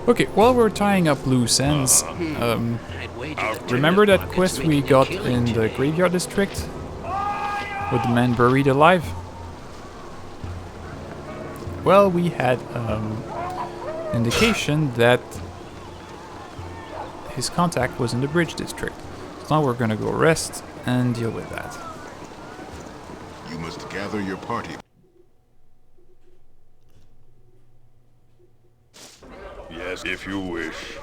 Okay, while we're tying up loose ends, remember that quest we got in the graveyard district? With the man buried alive? Well, we had indication that his contact was in the bridge district. So now we're gonna go rest and deal with that. You must gather your party. Yes, if you wish.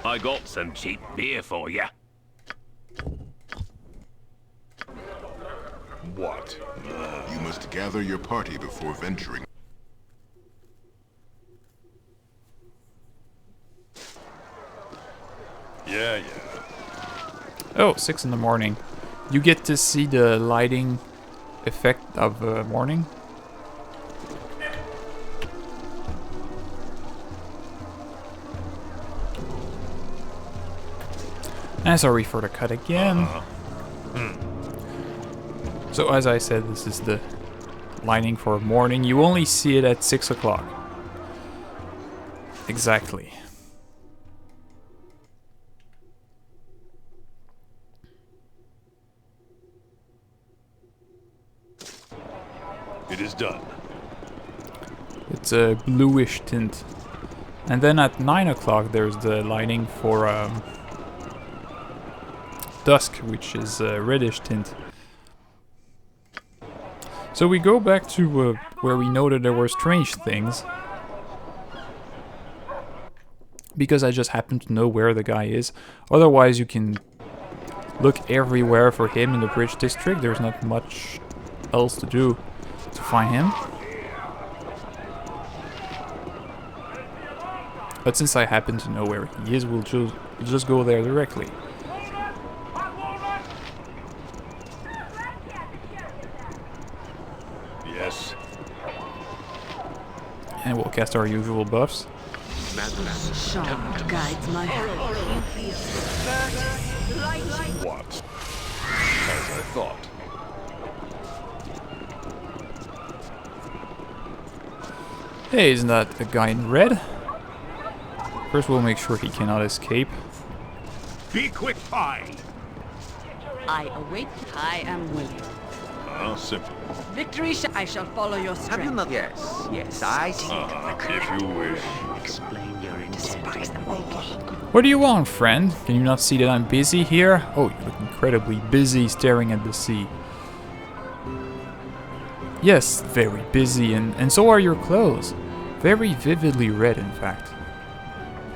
I got some cheap beer for you. What? You must gather your party before venturing. Yeah. Oh, 6 in the morning. You get to see the lighting effect of morning. And sorry for the cut again. So as I said, this is the lighting for morning. You only see it at 6 o'clock. Exactly. It is done. It's a bluish tint. And then at 9 o'clock there's the lighting for dusk, which is a reddish tint. So we go back to where we noted there were strange things. Because I just happen to know where the guy is. Otherwise you can look everywhere for him in the bridge district. There's not much else to do to find him. But since I happen to know where he is, we'll just go there directly. Yes. And we'll cast our usual buffs. Shard guides my hand. What? As I thought. Hey, isn't that the guy in red? First we'll make sure he cannot escape. Be quick, find. I await. I am willing. Simple. Victory I shall follow your strength. Have you not? Yes, I see. If you wish. Explain your intent. What do you want, friend? Can you not see that I'm busy here? Oh, you look incredibly busy staring at the sea. Yes, very busy, and so are your clothes. Very vividly red, in fact.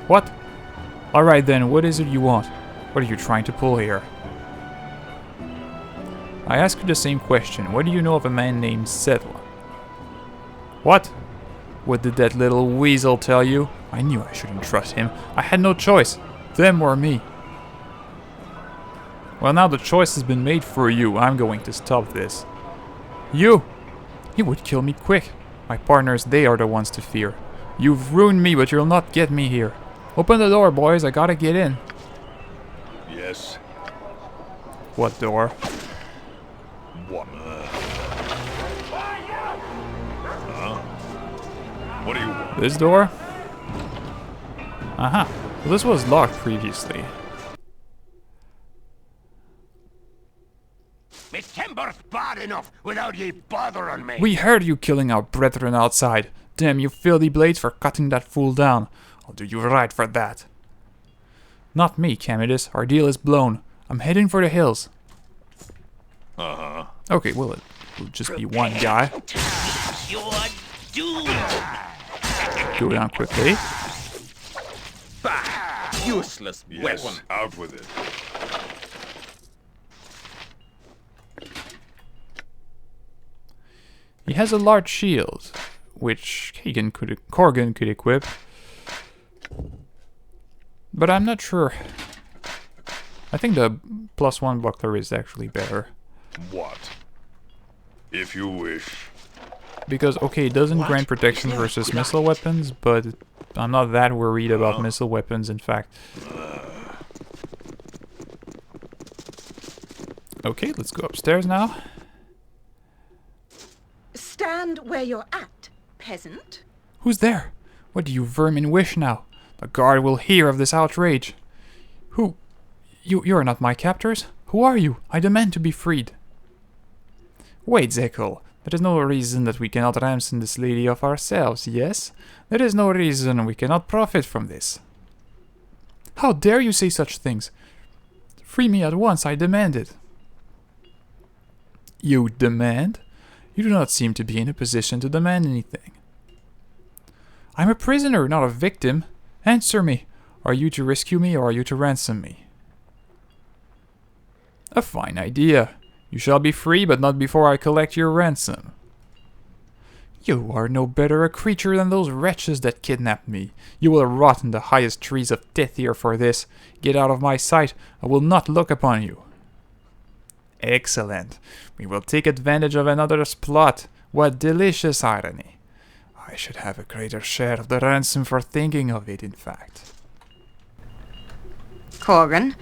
What? Alright then, what is it you want? What are you trying to pull here? I ask you the same question. What do you know of a man named Setla? What? What did that little weasel tell you? I knew I shouldn't trust him. I had no choice. Them or me. Well, now the choice has been made for you. I'm going to stop this. You! You would kill me quick. My partners, they are the ones to fear. You've ruined me, but you'll not get me here. Open the door, boys. I gotta get in. Yes. What door? What? What do you want? This door? Aha. Well, this was locked previously. My timber's bad enough without ye bothering me. We heard you killing our brethren outside. Damn you filthy blades for cutting that fool down. I'll do you right for that. Not me, Camidus. Our deal is blown. I'm heading for the hills. Okay, well, it will just be one guy. You're doomed. Go down quickly. Bah! Useless Yes. weapon. Out with it. He has a large shield, which Corgan could equip. But I'm not sure. I think the +1 buckler is actually better. What? If you wish. Because, okay, it doesn't grant protection versus missile weapons, but I'm not that worried about missile weapons, in fact. Okay, let's go upstairs now. Stand where you're at, peasant. Who's there? What do you vermin wish now? The guard will hear of this outrage. Who? You are not my captors? Who are you? I demand to be freed. Wait, Zekel. There is no reason that we cannot ransom this lady of ourselves, yes? There is no reason we cannot profit from this. How dare you say such things? Free me at once, I demand it. You demand? You do not seem to be in a position to demand anything. I'm a prisoner, not a victim. Answer me. Are you to rescue me or are you to ransom me? A fine idea. You shall be free, but not before I collect your ransom. You are no better a creature than those wretches that kidnapped me. You will rot in the highest trees of Tithir for this. Get out of my sight. I will not look upon you. Excellent. We will take advantage of another's plot. What delicious irony. I should have a greater share of the ransom for thinking of it, in fact. Corgan,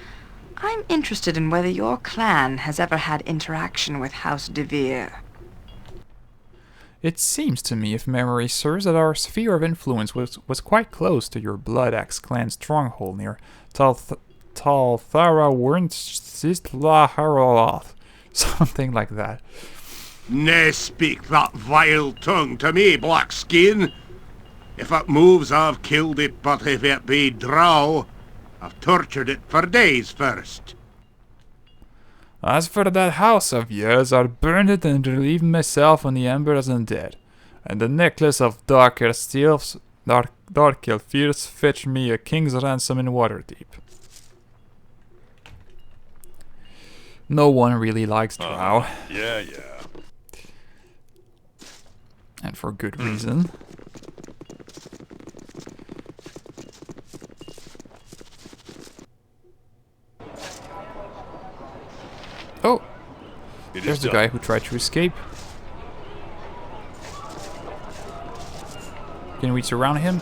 I'm interested in whether your clan has ever had interaction with House de Vere. It seems to me, if memory serves, that our sphere of influence was quite close to your Blood Axe clan's stronghold near Talthara Wernstistlaharoloth. Something like that. Nae speak that vile tongue to me, black skin. If it moves, I've killed it, but if it be drow, I've tortured it for days first. As for that house of yours, I'll burn it and relieve myself on the embers undead. And the necklace of dark Elfears fetch me a king's ransom in Waterdeep. No one really likes drow. Yeah. And for good reason. Oh! There's the guy who tried to escape. Can we surround him?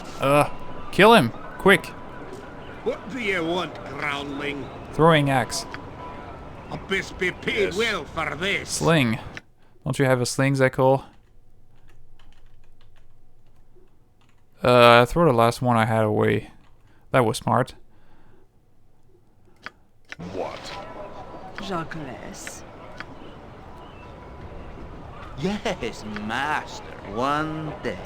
Kill him! Quick! What do you want, groundling? Throwing axe. I'll best be paid well for this. Sling. Don't you have a sling, Zekel? I threw the last one I had away. That was smart. What? Jacques. Yes, master. One day.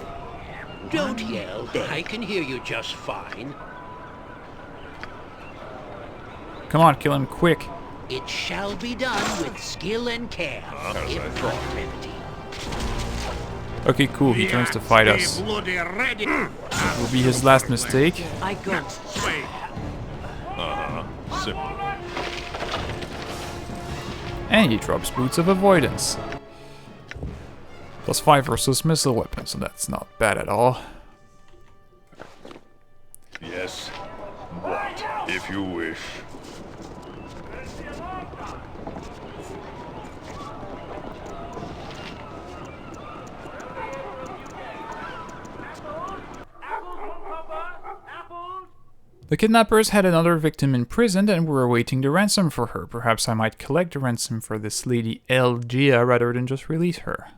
Don't yell. I can hear you just fine. Come on, kill him quick. It shall be done with skill and care, if for brevity. Okay, cool. He turns to fight us. Stay bloody ready. It will be his last mistake. I go. Sway. Simple. And he drops Boots of Avoidance. +5 versus missile weapon, so that's not bad at all. Yes. What? If you wish. The kidnappers had another victim imprisoned and were awaiting the ransom for her. Perhaps I might collect the ransom for this lady Elgia rather than just release her.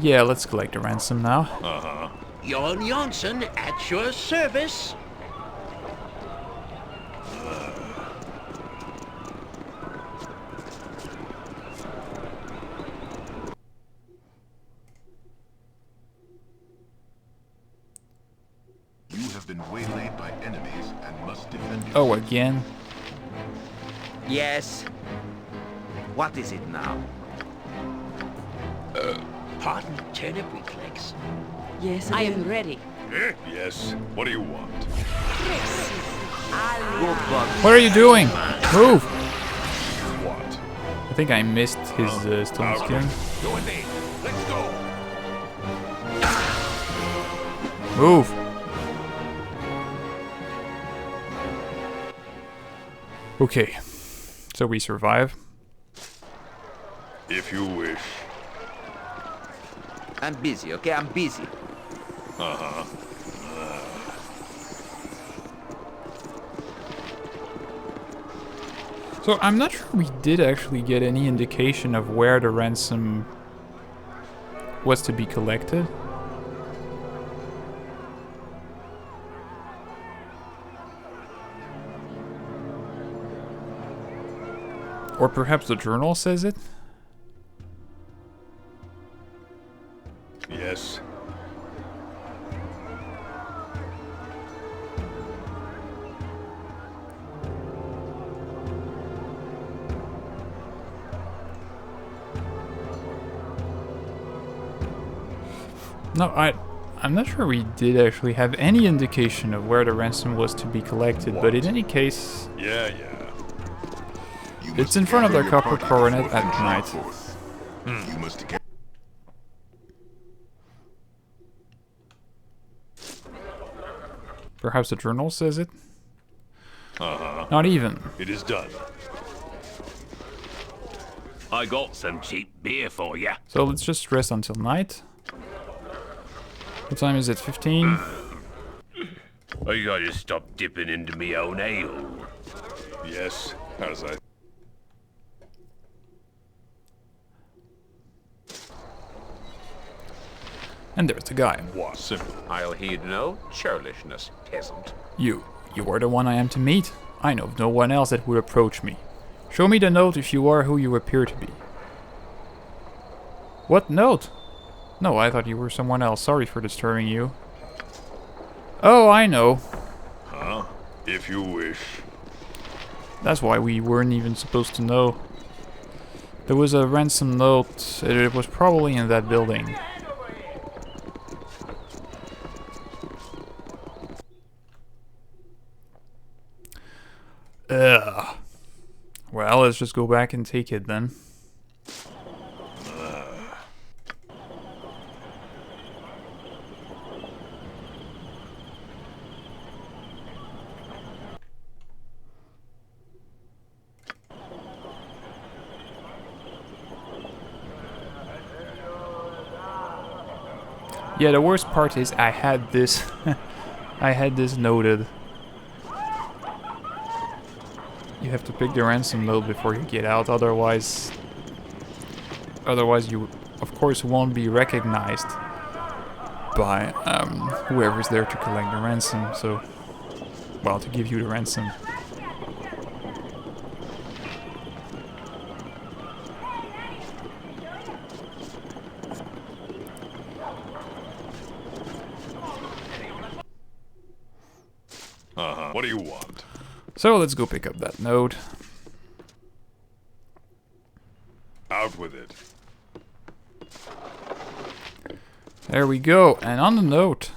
Yeah, let's collect the ransom now. Jon Janssen at your service. You have been waylaid by enemies and must defend yourself. Oh, again? Yes. What is it now? Pardon, turnip reflex. Yes, I am ready. Yes. What do you want? Go bug. What are you doing? Move! What? I think I missed his stone skin. Go in there. Let's go. Move! Okay, so we survive. If you wish. I'm busy, okay? I'm busy. So I'm not sure we did actually get any indication of where the ransom was to be collected. Or perhaps the journal says it? Yes. No, I'm not sure we did actually have any indication of where the ransom was to be collected, but in any case, Yeah. You it's must in front of gather the your copper party coronet before at venturing night. forth. You must Perhaps the journal says it? Uh-huh. Not even. It is done. I got some cheap beer for ya. So let's just rest until night. What time is it? 15? I gotta stop dipping into me own ale. Yes, as I... And there's the guy. What? Simple. I'll heed no churlishness, peasant. You are the one I am to meet. I know of no one else that would approach me. Show me the note if you are who you appear to be. What note? No, I thought you were someone else. Sorry for disturbing you. Oh, I know. Huh? If you wish. That's why we weren't even supposed to know. There was a ransom note. It was probably in that building. Ugh. Well, let's just go back and take it then. Yeah, the worst part is I had this I had this noted. You have to pick the ransom note before you get out, otherwise you of course won't be recognized by whoever's there to collect the ransom, so well, to give you the ransom. Uh-huh. What do you want? So let's go pick up that note. Out with it. There we go, and on the note,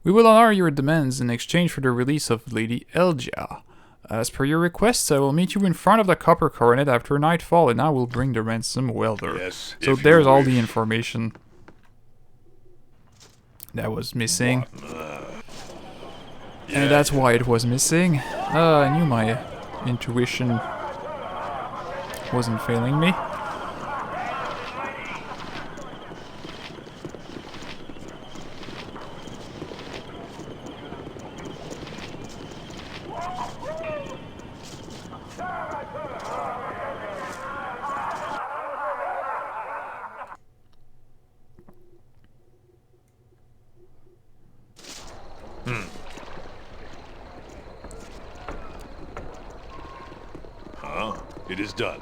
we will honor your demands in exchange for the release of Lady Elgia. As per your requests, I will meet you in front of the copper coronet after nightfall, and I will bring the ransom welder. Yes, So if you there's all wish. the information that was missing. And that's why it was missing. I knew my intuition wasn't failing me. It is done.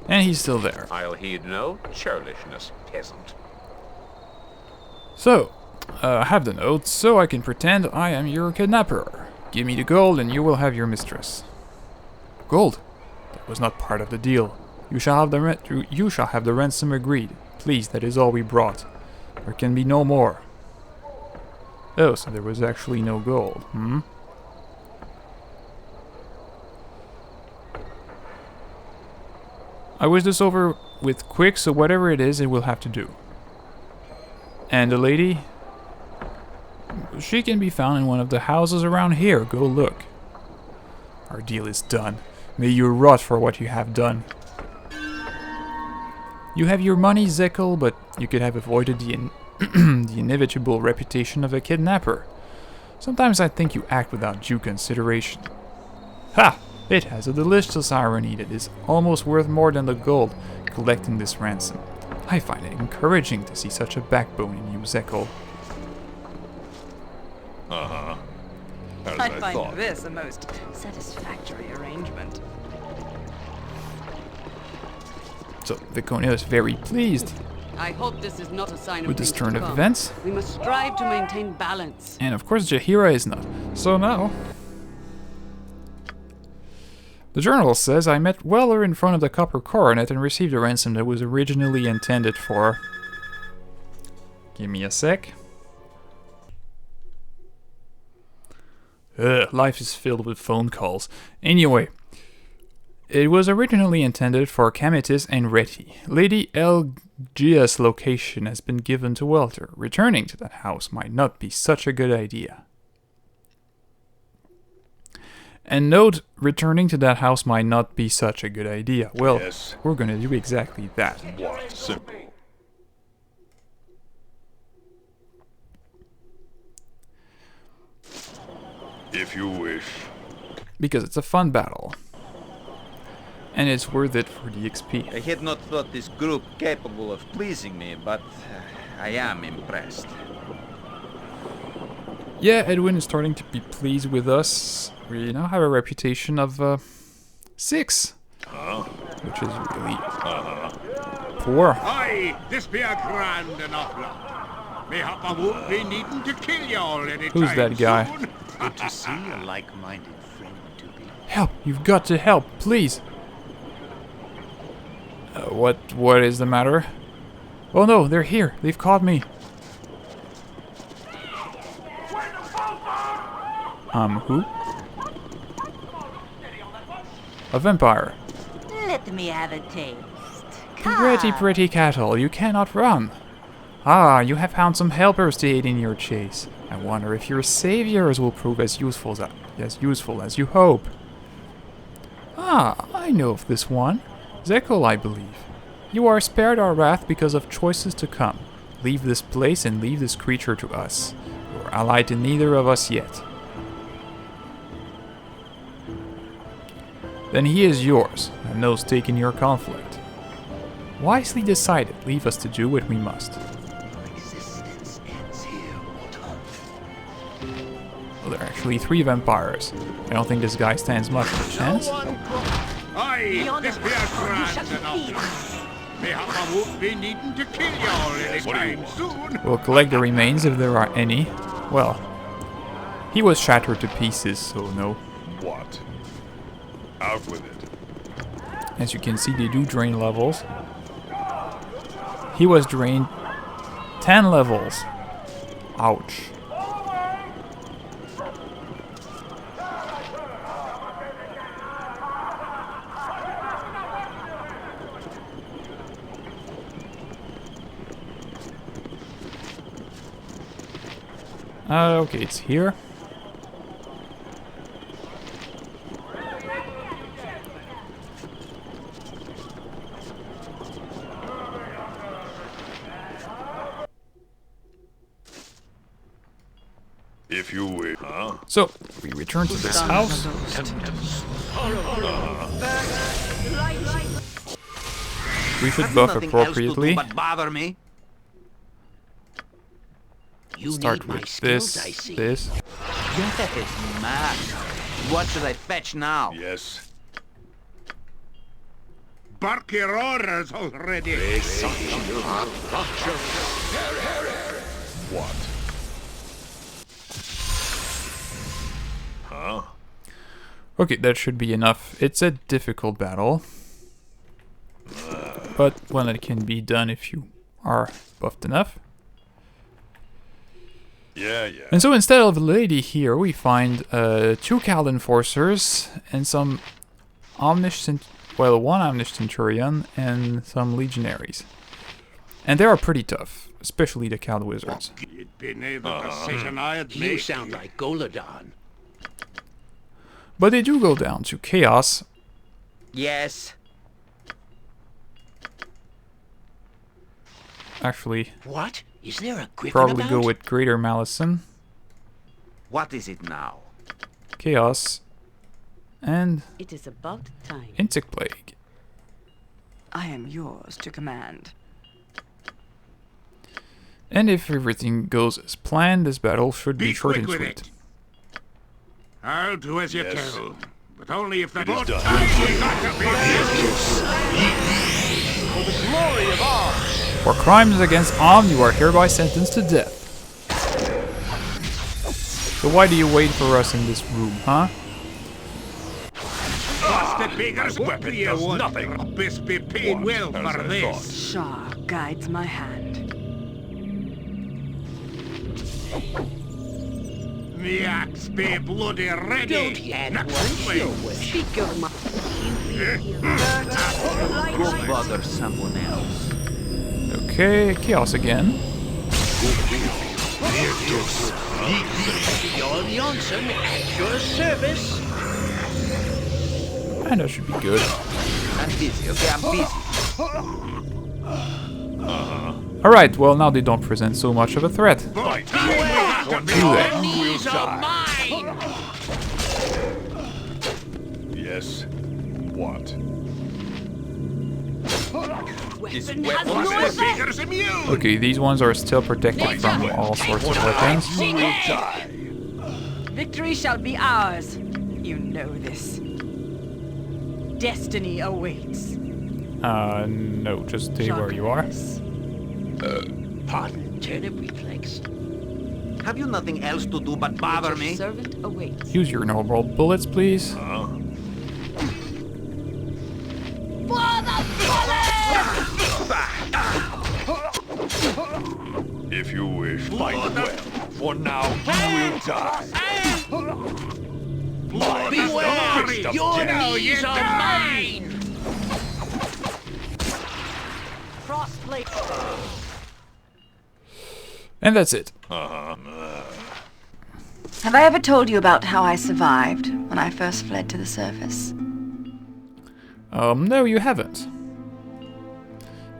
And he's still there. I'll heed no churlishness, peasant. So, I have the note, so I can pretend I am your kidnapper. Give me the gold and you will have your mistress. Gold? That was not part of the deal. You shall have the ransom agreed. Please, that is all we brought. There can be no more. Oh, so there was actually no gold, hmm? I wish this over with quick, so whatever it is, it will have to do. And the lady? She can be found in one of the houses around here. Go look. Our deal is done. May you rot for what you have done. You have your money, Zekel, but you could have avoided the inevitable reputation of a kidnapper. Sometimes I think you act without due consideration. Ha! It has a delicious irony that is almost worth more than the gold collecting this ransom. I find it encouraging to see such a backbone in you, Zekel. Uh-huh. As I I find thought. this a most satisfactory arrangement. So Viconia is very pleased I hope this is not a sign with of this things turn to of come. events. We must strive to maintain balance. And of course Jaheira is not. So now... The journal says I met Weller in front of the Copper Coronet and received a ransom that was originally intended for... Give me a sec. Life is filled with phone calls. Anyway, it was originally intended for Camitis and Reti. Lady Elgia's location has been given to Welter. Returning to that house might not be such a good idea. And note, returning to that house might not be such a good idea. Well, Yes. we're gonna do exactly that. What? Simple. If you wish. Because it's a fun battle. And it's worth it for the XP. I had not thought this group capable of pleasing me, but I am impressed. Yeah, Edwin is starting to be pleased with us. We now have a reputation of 6. Which is really poor. Aye, this be a grand enough lot. Mayhap I won't be needing to kill you all any Who's time that guy? soon. Good to see a like-minded friend to be. Help! You've got to help, please! What is the matter? Oh no, they're here. They've caught me. Who? A vampire. Let me have a taste. Pretty cattle, you cannot run. Ah, you have found some helpers to aid in your chase. I wonder if your saviors will prove as useful as you hope. Ah, I know of this one. Zekel, I believe. You are spared our wrath because of choices to come. Leave this place and leave this creature to us. You are allied to neither of us yet. Then he is yours, and no stake in your conflict. Wisely decided, leave us to do what we must. Existence ends here, Walter. Well, there are actually 3 vampires. I don't think this guy stands much of a chance. Aye, this be a grand enough lot. Mayhap I won't be needing to kill you all any time soon. We'll collect the remains if there are any. Well, he was shattered to pieces, so no. What? Out with it. As you can see, they do drain levels. He was drained 10 levels. Ouch. Okay, it's here. If you wish. Huh? So, we return to this house. We should buff Nothing appropriately. else to do but bother me. You Start need my with skills, I this, see. this. Yes, man. What should I fetch now? Yes. Bark your orders already. What? Huh? Okay, that should be enough. It's a difficult battle. But one that can be done if you are buffed enough. Yeah, yeah. And so instead of a lady here, we find 2 Cal Enforcers and some Omnish... Well, 1 Omnish Centurion and some Legionaries. And they are pretty tough, especially the Cal Wizards. You'd been able to sit an eyed You mate. sound like Goladon. But they do go down to Chaos. Yes. Actually, What? Is there a griffin probably about? go with Greater Malison, What is it now? Chaos, And It is about time. insect plague. I am yours to command. And if everything goes as planned, this battle should be Be short quick and with sweet. it. I'll do as you Yes. tell. But only if the It is boat done. For crimes against arm, you are hereby sentenced to death. So why do you wait for us in this room, huh? Busted beggars, what do you does want? nothing. Best be paid What well has for I this. Shah guides my hand. The axe be bloody ready. Don't add Next one way. your wish. Speak of my... Go bother someone else. Okay, chaos again. Your Ransom at your service. And that should be good. I'm busy, okay? I'm busy. Alright, well now they don't present so much of a threat. Fight. Do they? These are mine. Yes. What? This Weapon weapon has no is effect. Beggars immune. Okay, these ones are still protected from all sorts of weapons. You will die. Victory shall be ours. You know this. Destiny awaits. No, just stay where you are. Pardon, turnip reflex. Have you nothing else to do but bother Your me? servant awaits. Use your normal bullets, please. If you wish, fight well. For now, you will die. Mine is the fist of Your death. knees are mine. Crossplate. And that's it. Have I ever told you about how I survived when I first fled to the surface? No, you haven't.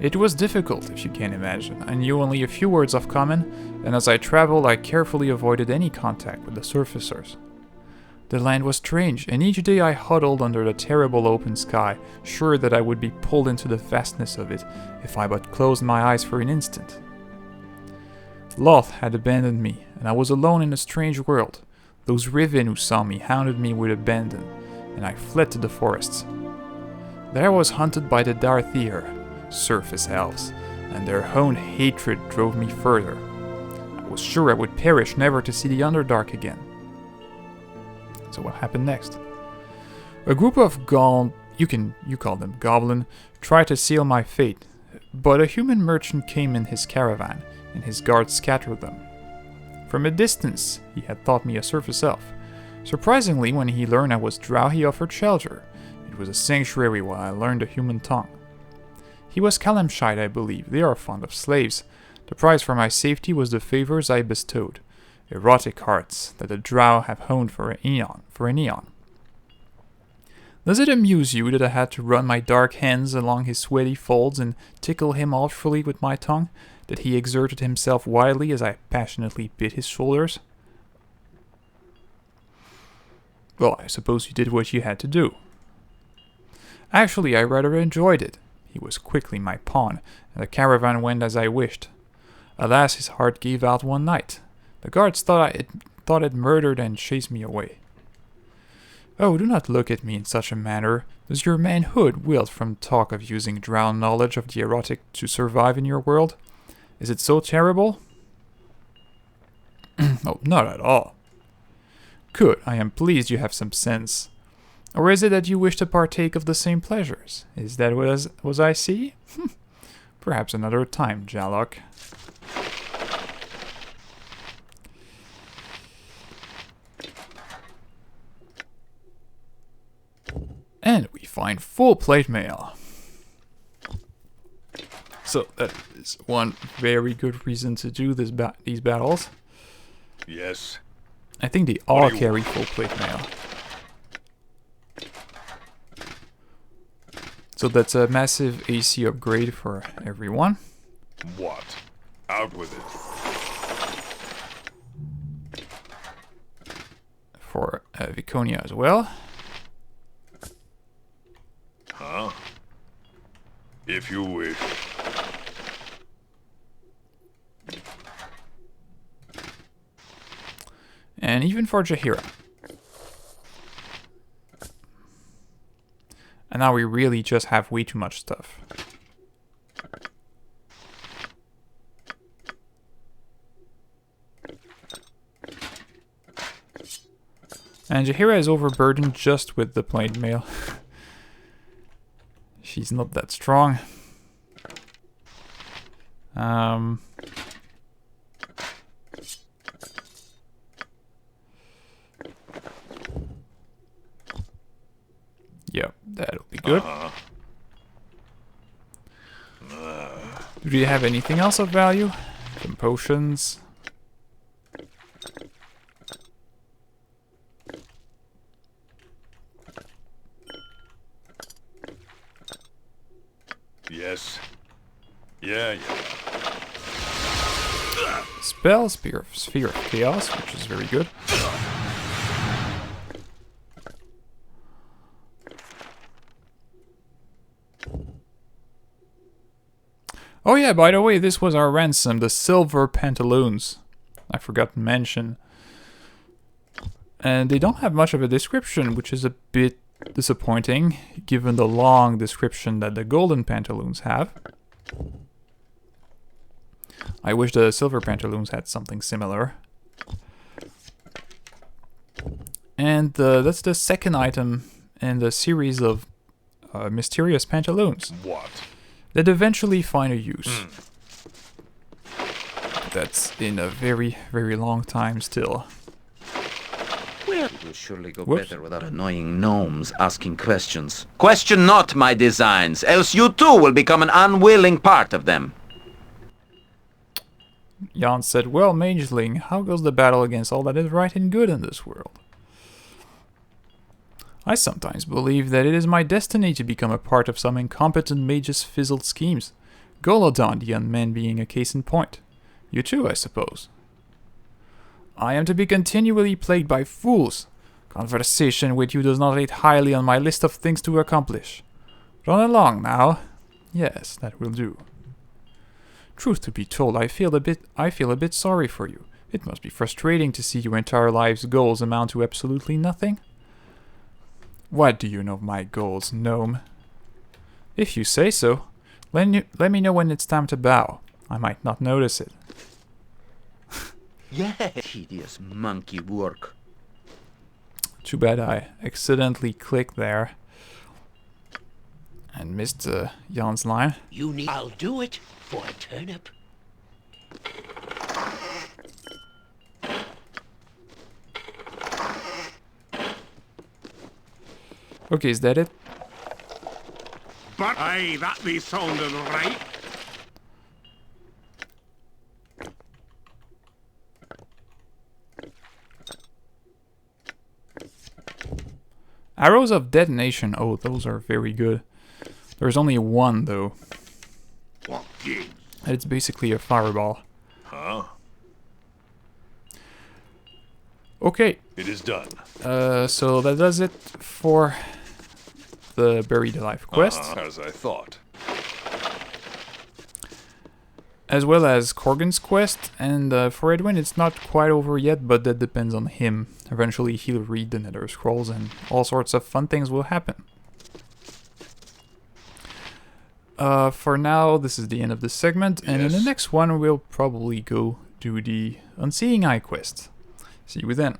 It was difficult, if you can imagine. I knew only a few words of common, and as I traveled, I carefully avoided any contact with the surfacers. The land was strange, and each day I huddled under the terrible open sky, sure that I would be pulled into the vastness of it if I but closed my eyes for an instant. Loth had abandoned me, and I was alone in a strange world. Those Riven who saw me hounded me with abandon, and I fled to the forests. There I was hunted by the Darthier, surface elves, and their own hatred drove me further. I was sure I would perish never to see the Underdark again. So what happened next? A group of you call them goblin, tried to seal my fate, but a human merchant came in his caravan, and his guards scattered them. From a distance, he had thought me a surface elf. Surprisingly, when he learned I was drow, he offered shelter. It was a sanctuary while I learned the human tongue. He was Kalamshite, I believe. They are fond of slaves. The price for my safety was the favors I bestowed. Erotic hearts that the drow have honed for an eon. Does it amuse you that I had to run my dark hands along his sweaty folds and tickle him artfully with my tongue? That he exerted himself wildly as I passionately bit his shoulders? Well, I suppose you did what you had to do. Actually, I rather enjoyed it. He was quickly my pawn, and the caravan went as I wished. Alas, his heart gave out one night. The guards thought it murdered and chased me away. Oh, do not look at me in such a manner. Does your manhood wilt from talk of using drow knowledge of the erotic to survive in your world? Is it so terrible? Oh, not at all. Good, I am pleased you have some sense. Or is it that you wish to partake of the same pleasures? Is that what I see? Perhaps another time, Jalok. And we find full plate mail. So that is one very good reason to do these battles. Yes. I think they all carry full plate mail. So that's a massive AC upgrade for everyone. What? Out with it. For Viconia as well. If you wish. And even for Jaheira. And now we really just have way too much stuff. And Jaheira is overburdened just with the plate mail. She's not that strong. Yep, that'll be good. Do you have anything else of value? Some potions. Yes. Yeah. Spell, Sphere of Chaos, which is very good. Oh yeah, by the way, this was our ransom, the silver pantaloons. I forgot to mention. And they don't have much of a description, which is a bit disappointing, given the long description that the golden pantaloons have. I wish the silver pantaloons had something similar. And that's the second item in the series of mysterious pantaloons. What? That eventually find a use. That's in a very, very long time still. Well, it will surely go Whoops. better without annoying gnomes asking questions. Question not my designs, else you too will become an unwilling part of them. Jan said, well, Mageling, how goes the battle against all that is right and good in this world? I sometimes believe that it is my destiny to become a part of some incompetent mage's fizzled schemes. Golodon, the unman, being a case in point. You too, I suppose. I am to be continually plagued by fools. Conversation with you does not rate highly on my list of things to accomplish. Run along now. Yes, that will do. Truth to be told, I feel a bit sorry for you. It must be frustrating to see your entire life's goals amount to absolutely nothing. What do you know of my goals, gnome? If you say so, let me know when it's time to bow. I might not notice it. Yeah, hideous monkey work. Too bad I accidentally clicked there and missed Jan's line. You need. I'll do it for a turnip. Okay, is that it? But aye, that be sounding right. Arrows of Detonation. Oh, those are very good. There's only one, though. What gives? It's basically a fireball. Huh? Okay. It is done. So that does it for the Buried Alive quest. As I thought. As well as Corgan's quest, and for Edwin it's not quite over yet, but that depends on him. Eventually he'll read the Nether Scrolls and all sorts of fun things will happen. For now, this is the end of this segment, and in the next one we'll probably go do the Unseeing Eye quest. See you then.